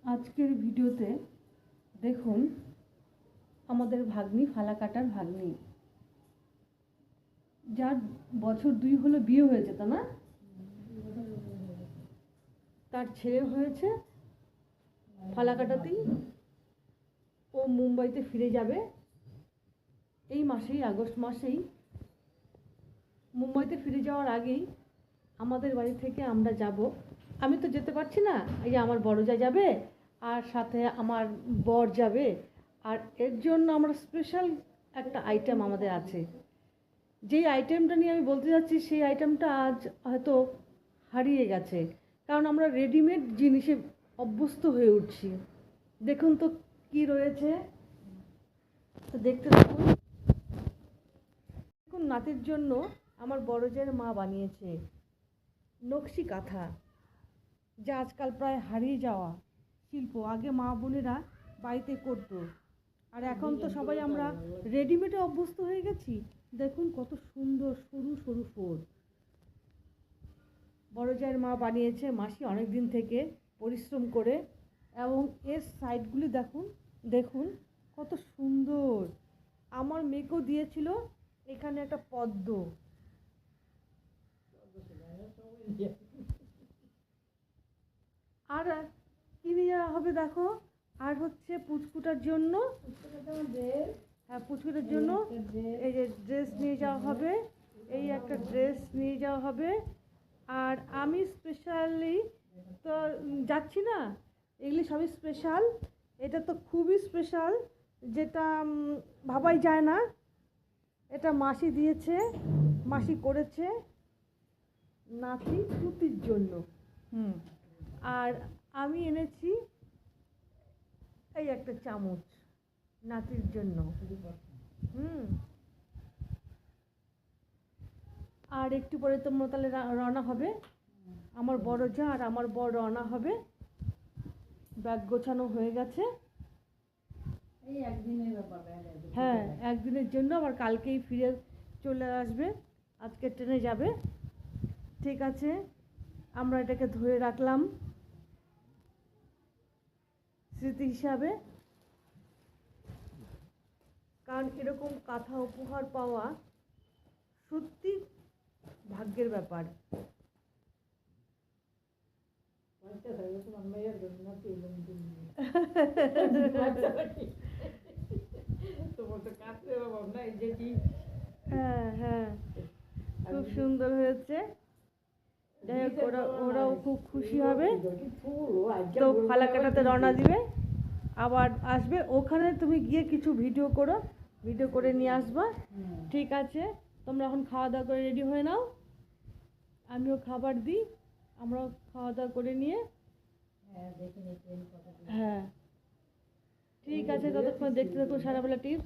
আজকের ভিডিওতে দেখুন আমাদের ভাগ্নি ফালাকাটার ভাগ্নি, যার বছর 2 হলো বিয়ে হয়েছে, তা না? তার ছেলে হয়েছে ফালাকাটাতেই। ও মুম্বাইতে ফিরে যাবে এই মাসেই, আগস্ট মাসেই। মুম্বাইতে ফিরে যাওয়ার আগেই আমাদের বাড়ি থেকে আমরা যাব। আমি তো যেতে পারছি না, এই যে আমার বড় যা যাবে আর সাথে আমার বর যাবে। আর এর জন্য আমরা স্পেশাল একটা আইটেম আমাদের আছে। যেই আইটেমটা নিয়ে আমি বলতে যাচ্ছি সেই আইটেমটা আজ হয়তো হারিয়ে গেছে, কারণ আমরা রেডিমেড জিনিসে অভ্যস্ত হয়ে উঠছি। দেখুন তো কি রয়েছে, তো দেখতে থাকুন। দেখুন, নাতির জন্য আমার বড় জায়ের মা বানিয়েছে নকশি কাঁথা, যা আজকাল প্রায় হারিয়ে যাওয়া শিল্প। আগে মা বোনেরা বাড়িতে করতো, আর এখন তো সবাই আমরা রেডিমেডে অভ্যস্ত হয়ে গেছি। দেখুন কত সুন্দর সরু সরু ফোর বড় জায়ের মা বানিয়েছে, মাসি অনেক দিন থেকে পরিশ্রম করে। এবং এর সাইডগুলি দেখুন, দেখুন কত সুন্দর। আমার মেয়েকেও দিয়েছিল এখানে একটা পদ্ম। আর কি নিয়ে হবে দেখো, আর হচ্ছে পুচকুটার জন্য, হ্যাঁ পুচকুটার জন্য এই যে ড্রেস নিয়ে যাওয়া হবে, এই একটা ড্রেস নিয়ে যাওয়া হবে। আর আমি স্পেশালি তো যাচ্ছি না, এগুলি সবই স্পেশাল। এটা তো খুবই স্পেশাল, যেটা ভাবাই যায় না। এটা মাসি দিয়েছে, মাসি করেছে নাতি পুতির জন্য। আর আমি এনেছি এই একটা চামচ নাতির জন্য। আর একটু পরে তোমরা তাহলে রওনা হবে, আমার বড় যা আর আমার বর রওনা হবে। ব্যাগ গোছানো হয়ে গেছে, এই একদিনের ব্যাপার। হ্যাঁ একদিনের জন্য, আবার কালকেই ফিরে চলে আসবে, আজকে ট্রেনে যাবে। ঠিক আছে, আমরা এটাকে ধরে রাখলাম স্মৃতি হিসাবে, কারণ এরকম কাঁথা উপহার পাওয়া সত্যি ভাগ্যের ব্যাপার। হ্যাঁ হ্যাঁ, খুব সুন্দর হয়েছে। যাই হোক, ওরাও খুব খুশি হবে। তো ফালাকাটাতে রওনা দিবে, আবার আসবে। ওখানে তুমি গিয়ে কিছু ভিডিও করো, ভিডিও করে নিয়ে আসবা। ঠিক আছে, তোমরা এখন খাওয়া দাওয়া করে রেডি হয়ে নাও, আমিও খাবার দিই, আমরাও খাওয়া দাওয়া করে নিয়ে। হ্যাঁ ঠিক আছে, ততক্ষণ দেখতে থাকুন সারাবেলা টিপস।